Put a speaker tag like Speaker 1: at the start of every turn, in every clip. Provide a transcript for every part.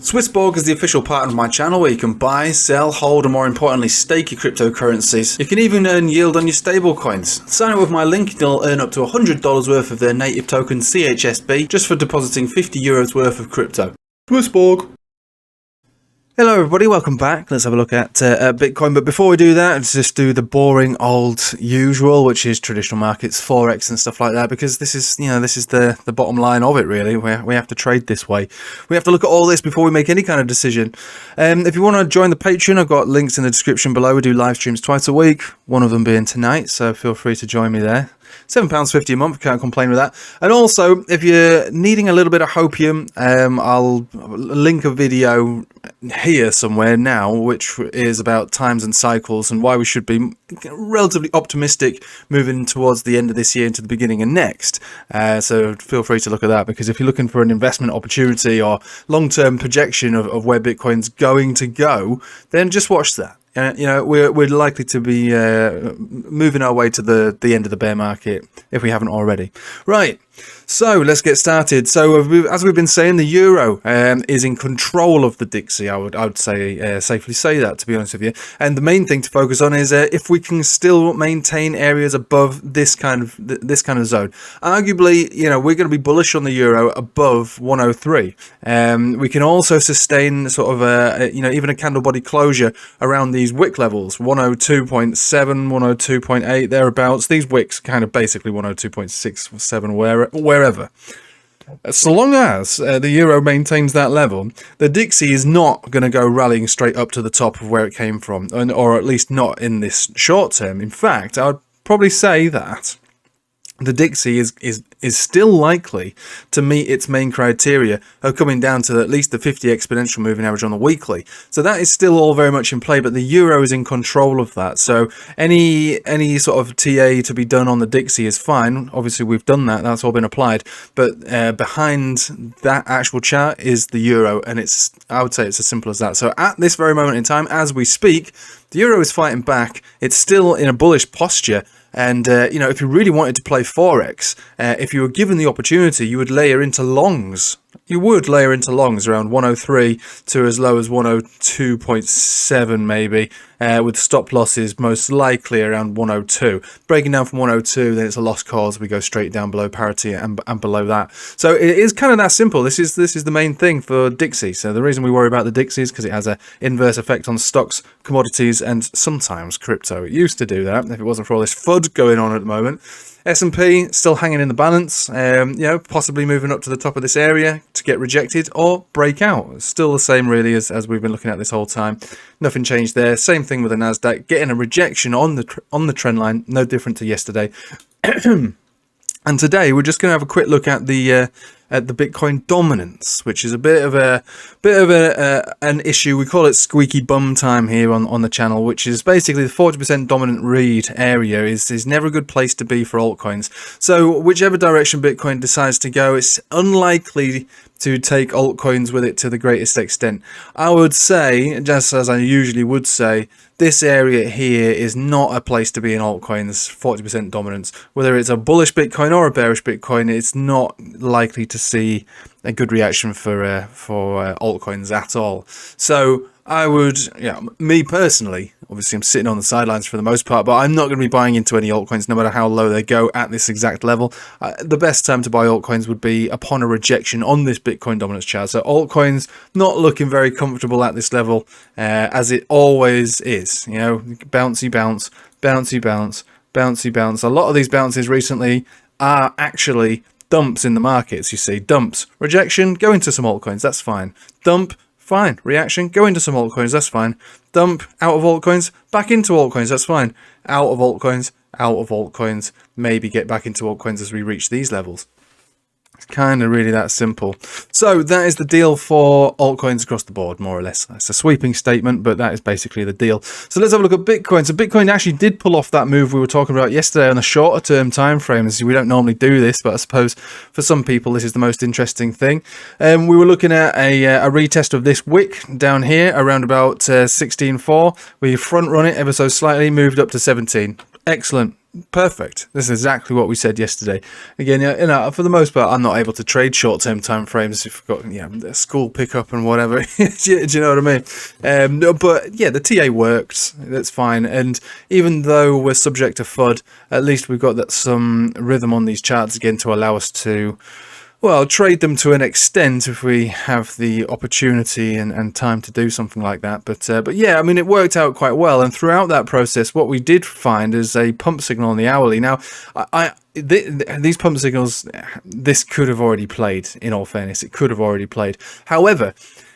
Speaker 1: SwissBorg is the official partner of my channel where you can buy, sell, hold, and more importantly stake your cryptocurrencies. You can even earn yield on your stablecoins. Sign up with my link and you'll earn up to $100 worth of their native token CHSB just for depositing €50 worth of crypto. SwissBorg. Hello everybody, welcome back. Let's have a look at Bitcoin, but before we do that, let's just do the boring old usual, which is traditional markets, Forex and stuff like that, because this is, this is the bottom line of it really. We have to trade this way. We have to look at all this before we make any kind of decision. If you want to join the Patreon, I've got links in the description below. We do live streams twice a week, one of them being tonight, so feel free to join me there. £7.50 a month, can't complain with that. And also, if you're needing a little bit of hopium, I'll link a video here somewhere now, which is about times and cycles and why we should be relatively optimistic moving towards the end of this year into the beginning of next. So feel free to look at that, because if you're looking for an investment opportunity or long-term projection of where Bitcoin's going to go, then just watch that. We're likely to be moving our way to the end of the bear market if we haven't already. Right, so let's get started. So as we've been saying, the euro is in control of the Dixie. I would say safely say that, to be honest with you. And the main thing to focus on is if we can still maintain areas above this kind of zone. Arguably, we're going to be bullish on the euro above 103. We can also sustain sort of even a candle body closure around these wick levels, 102.7, 102.8 thereabouts. These wicks kind of basically 102.6 or 7 wherever. So long as the euro maintains that level, the Dixie is not going to go rallying straight up to the top of where it came from, or at least not in this short term. In fact, I would probably say that the Dixie is still likely to meet its main criteria of coming down to at least the 50 exponential moving average on the weekly. So that is still all very much in play, but the euro is in control of that. So any sort of TA to be done on the Dixie is fine. Obviously we've done that, that's all been applied. But behind that actual chart is the euro, and I would say it's as simple as that. So at this very moment in time, as we speak, the euro is fighting back. It's still in a bullish posture. And, if you really wanted to play Forex, if you were given the opportunity, you would layer into longs. You would layer into longs around 103 to as low as 102.7 maybe, with stop losses most likely around 102. Breaking down from 102, then it's a lost cause. We go straight down below parity and below that. So it is kind of that simple. This is the main thing for Dixie. So the reason we worry about the Dixie is because it has an inverse effect on stocks, commodities, and sometimes crypto. It used to do that if it wasn't for all this FUD going on at the moment. S&P still hanging in the balance, possibly moving up to the top of this area to get rejected or break out. It's still the same really as we've been looking at this whole time. Nothing changed there. Same thing with the Nasdaq, getting a rejection on the trend line, no different to yesterday. And today we're just going to have a quick look at the Bitcoin dominance, which is a bit of an issue. We call it squeaky bum time here on the channel, which is basically the 40% dominant read area is never a good place to be for altcoins. So whichever direction Bitcoin decides to go, it's unlikely to take altcoins with it to the greatest extent. I would say, just as I usually would say, this area here is not a place to be in altcoins, 40% dominance. Whether it's a bullish Bitcoin or a bearish Bitcoin, it's not likely to see a good reaction for altcoins at all. So I would, me personally, obviously I'm sitting on the sidelines for the most part, but I'm not going to be buying into any altcoins no matter how low they go at this exact level. The best time to buy altcoins would be upon a rejection on this Bitcoin dominance chart. So altcoins not looking very comfortable at this level, as it always is. Bouncy bounce, bouncy bounce, bouncy bounce. A lot of these bounces recently are actually dumps in the markets. You see dumps, rejection, go into some altcoins, that's fine. Dump, fine. Reaction, go into some altcoins, that's fine. Dump, out of altcoins, back into altcoins, that's fine. Out of altcoins, maybe get back into altcoins as we reach these levels. It's kind of really that simple. So that is the deal for altcoins across the board, more or less. That's a sweeping statement, but that is basically the deal. So let's have a look at Bitcoin. So Bitcoin actually did pull off that move we were talking about yesterday on the shorter term time frames. We don't normally do this, but I suppose for some people this is the most interesting thing. We were looking at a retest of this wick down here around about 16.4. We front run it ever so slightly, moved up to 17. Excellent. perfect. This is exactly what we said yesterday. Again, you know, for the most part, I'm not able to trade short-term time frames if you've got, you know, school pickup and whatever. do you know what I mean? No, but yeah, the TA works. That's fine. And even though we're subject to FUD, at least we've got that some rhythm on these charts again to allow us to, well, trade them to an extent if we have the opportunity and time to do something like that. But yeah, I mean, it worked out quite well. And throughout that process, what we did find is a pump signal on the hourly. Now, these pump signals, this could have already played, in all fairness. It could have already played. However,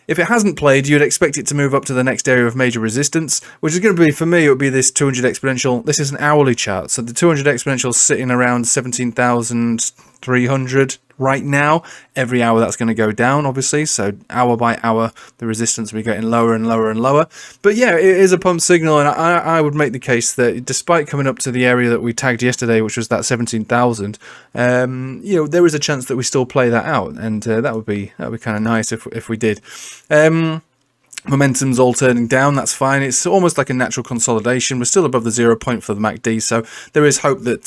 Speaker 1: if it hasn't played, you'd expect it to move up to the next area of major resistance, which is going to be, for me, it would be this 200 exponential. This is an hourly chart. So the 200 exponential is sitting around 17,300 right now. Every hour that's going to go down, obviously. So hour by hour, the resistance will be getting lower and lower and lower. But yeah, it is a pump signal. And I would make the case that despite coming up to the area that we tagged yesterday, which was that 17,000, you know, there is a chance that we still play that out. And that would be kind of nice if we did. Momentum's all turning down, that's fine. It's almost like a natural consolidation. We're still above the 0 point for the MACD, so there is hope that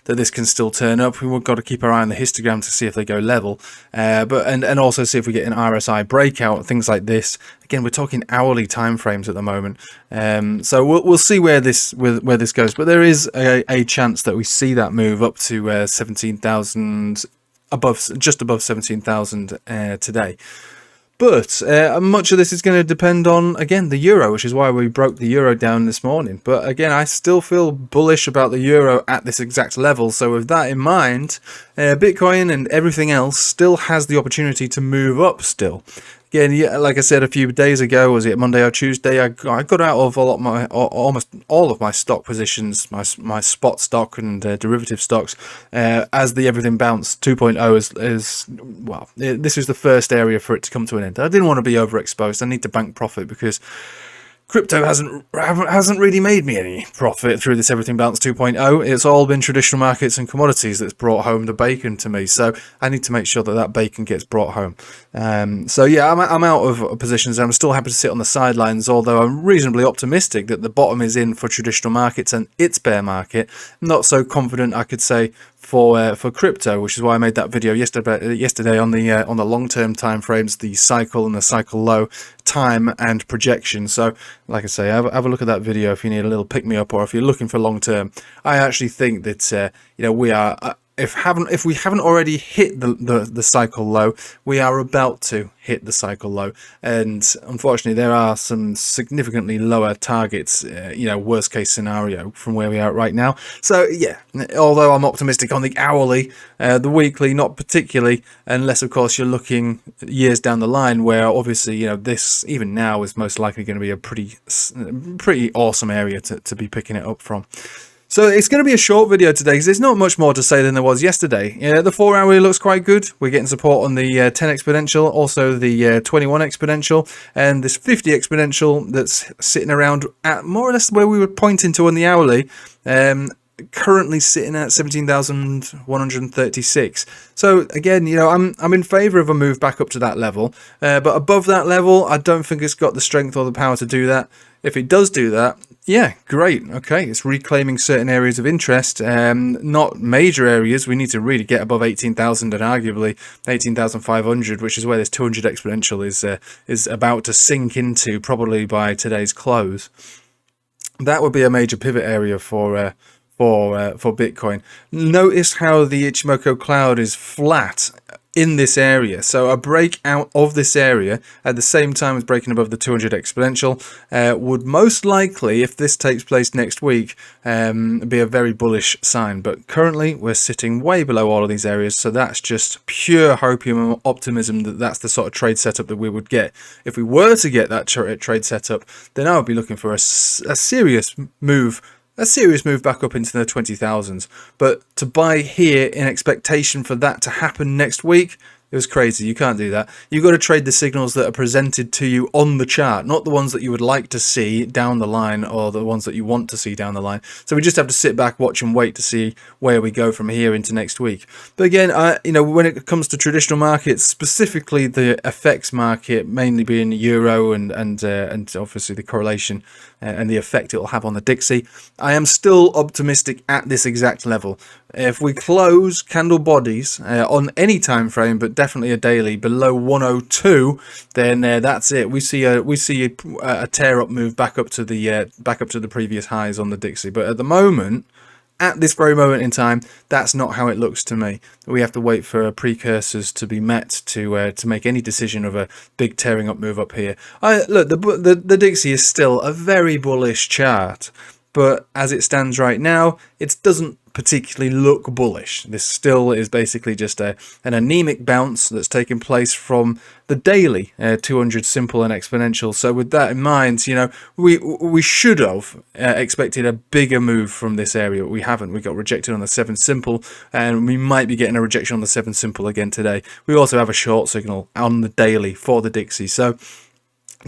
Speaker 1: that this can still turn up. We've got to keep our eye on the histogram to see if they go level, but also see if we get an RSI breakout, things like this. Again, we're talking hourly time frames at the moment, so we'll see where this goes. But there is a chance that we see that move up to 17,000, just above 17,000 today. But much of this is going to depend on, again, the euro, which is why we broke the euro down this morning. But again, I still feel bullish about the euro at this exact level. So with that in mind, Bitcoin and everything else still has the opportunity to move up still. Again, yeah, like I said a few days ago, was it Monday or Tuesday? I got out of almost all of my stock positions, my spot stock and derivative stocks, as the everything bounce 2.0 is well. This is the first area for it to come to an end. I didn't want to be overexposed. I need to bank profit because crypto hasn't really made me any profit through this everything bounce 2.0. It's all been traditional markets and commodities that's brought home the bacon to me. So I need to make sure that that bacon gets brought home. So yeah, I'm out of positions. I'm still happy to sit on the sidelines, although I'm reasonably optimistic that the bottom is in for traditional markets and its bear market. Not so confident, I could say, for crypto, which is why I made that video yesterday on the long-term time frames, the cycle and the cycle low time and projection. So like I say, have a look at that video if you need a little pick-me-up, or if you're looking for long-term. I actually think that you know, we are if we haven't already hit the cycle low, we are about to hit the cycle low, and unfortunately there are some significantly lower targets, you know, worst case scenario from where we are right now. So yeah, although I'm optimistic on the hourly, the weekly not particularly, unless of course you're looking years down the line, where obviously, you know, this even now is most likely going to be a pretty awesome area to be picking it up from. So it's going to be a short video today because there's not much more to say than there was yesterday. The 4 hourly looks quite good. We're getting support on the 10 exponential, also the 21 exponential, and this 50 exponential that's sitting around at more or less where we were pointing to on the hourly. Currently sitting at 17,136. So again, you know, I'm in favour of a move back up to that level, but above that level, I don't think it's got the strength or the power to do that. If it does do that, yeah, great. Okay, it's reclaiming certain areas of interest, not major areas. We need to really get above 18,000 and arguably 18,500, which is where this 200 exponential is about to sink into, probably by today's close. That would be a major pivot area for Bitcoin. Notice how the Ichimoku cloud is flat in this area. So a break out of this area at the same time as breaking above the 200 exponential would most likely, if this takes place next week, be a very bullish sign. But currently we're sitting way below all of these areas, so that's just pure hopium and optimism that that's the sort of trade setup that we would get. If we were to get that trade setup, then I would be looking for a serious move back up into the 20,000s. But to buy here in expectation for that to happen next week, It was crazy. You can't do that. You've got to trade the signals that are presented to you on the chart, not the ones that you would like to see down the line or the ones that you want to see down the line. So we just have to sit back, watch and wait to see where we go from here into next week. But again, when it comes to traditional markets, specifically the FX market, mainly being euro and obviously the correlation and the effect it will have on the Dixie, I am still optimistic at this exact level. If we close candle bodies on any time frame, but definitely a daily below 102, then that's it. We see a tear up move back up to the previous highs on the Dixie. But at the moment, at this very moment in time, that's not how it looks to me. We have to wait for precursors to be met to make any decision of a big tearing up move up here. Look, the Dixie is still a very bullish chart, but as it stands right now, it doesn't particularly look bullish. This still is basically just an anemic bounce that's taking place from the daily 200 simple and exponential. So with that in mind, we should have expected a bigger move from this area. We haven't. We got rejected on the 7 simple, and we might be getting a rejection on the 7 simple again today. We also have a short signal on the daily for the Dixie. So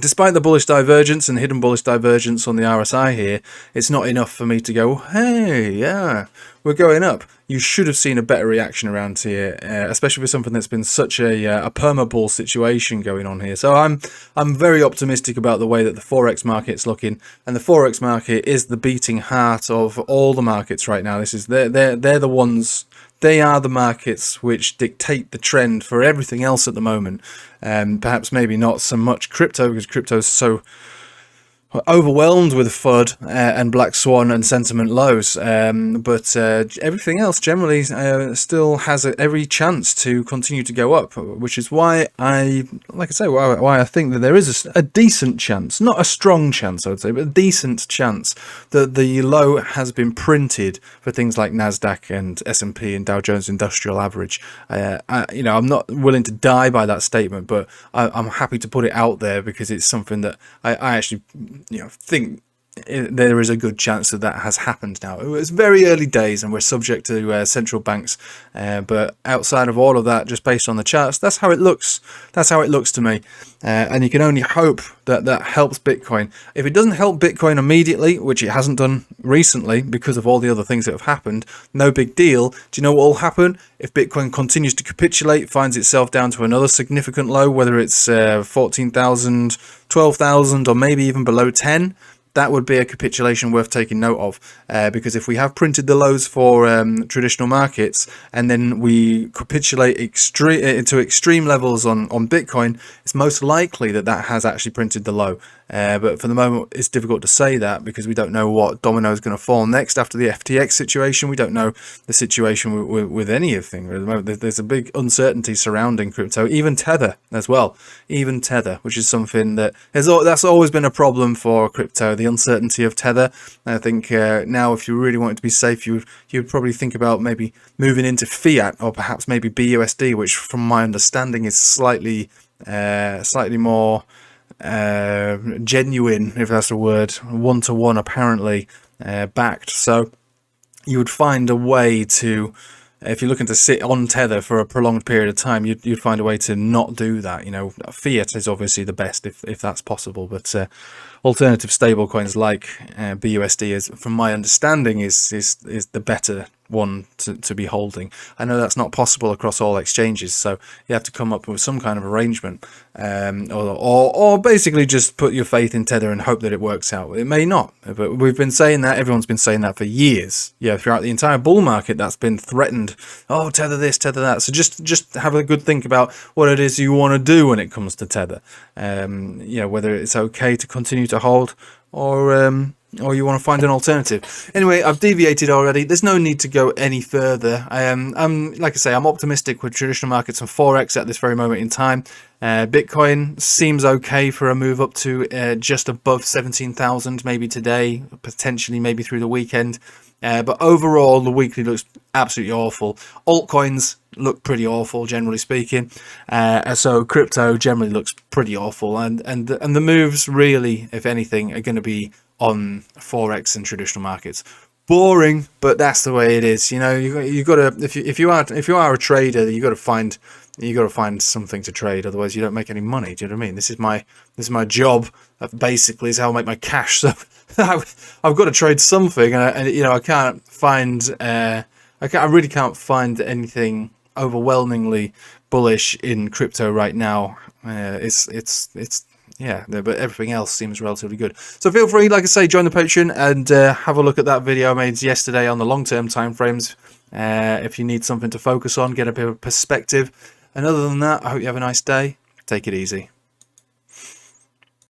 Speaker 1: despite the bullish divergence and hidden bullish divergence on the RSI here, it's not enough for me to go, hey, yeah, we're going up. You should have seen a better reaction around here, especially for something that's been such a perma-bull situation going on here. So I'm very optimistic about the way that the Forex market's looking, and the Forex market is the beating heart of all the markets right now. They're the ones. They are the markets which dictate the trend for everything else at the moment. Perhaps maybe not so much crypto, because crypto is so overwhelmed with FUD and Black Swan and sentiment lows, but everything else generally still has every chance to continue to go up, which is why why I think that there is a decent chance, not a strong chance I would say, but a decent chance that the low has been printed for things like Nasdaq and S&P and Dow Jones Industrial Average. I'm not willing to die by that statement, but I'm happy to put it out there because it's something that I actually think there is a good chance that has happened now. It was very early days and we're subject to central banks, but outside of all of that, just based on the charts, that's how it looks. That's how it looks to me, and you can only hope that that helps Bitcoin. If it doesn't help Bitcoin immediately, which it hasn't done recently because of all the other things that have happened, no big deal. Do you know what will happen if Bitcoin continues to capitulate, finds itself down to another significant low, whether it's 14,000, 12,000, or maybe even below 10? That would be a capitulation worth taking note of, because if we have printed the lows for traditional markets and then we capitulate into extreme levels on Bitcoin, it's most likely that has actually printed the low. But for the moment, it's difficult to say that because we don't know what domino is going to fall next after the FTX situation. We don't know the situation with anything. At the moment, there's a big uncertainty surrounding crypto, even Tether as well. Even Tether, which is something that's always been a problem for crypto, the uncertainty of Tether. I think now, if you really want it to be safe, you'd probably think about maybe moving into fiat or perhaps maybe BUSD, which, from my understanding, is slightly more genuine, if that's a word, one-to-one apparently backed. So you would find a way to, if you're looking to sit on Tether for a prolonged period of time, you'd find a way to not do that. Fiat is obviously the best if that's possible, but alternative stablecoins like BUSD is, from my understanding, is the better one to be holding. I know that's not possible across all exchanges, so you have to come up with some kind of arrangement, or basically just put your faith in Tether and hope that it works out. It may not, but we've been saying that, everyone's been saying that for years. Throughout the entire bull market, that's been threatened. Oh, Tether this, Tether that. So just have a good think about what it is you want to do when it comes to Tether. Whether it's okay to continue to hold, or you want to find an alternative. Anyway, I've deviated already. There's no need to go any further. Like I say, I'm optimistic with traditional markets and Forex at this very moment in time. Bitcoin seems okay for a move up to just above 17,000, maybe today, potentially maybe through the weekend. But overall, the weekly looks absolutely awful. Altcoins look pretty awful, generally speaking. So crypto generally looks pretty awful, and the moves really, if anything, are going to be on Forex and traditional markets. Boring, but that's the way it is. You got to, if you are a trader, you got to find you got to find something to trade, otherwise you don't make any money. Do you know what I mean? This is my job. That basically is how I make my cash. So I've got to trade something, and you know, I can't find. I really can't find anything overwhelmingly bullish in crypto right now. Yeah, but everything else seems relatively good. So feel free, like I say, join the Patreon and have a look at that video I made yesterday on the long-term timeframes. If you need something to focus on, get a bit of perspective. And other than that, I hope you have a nice day. Take it easy.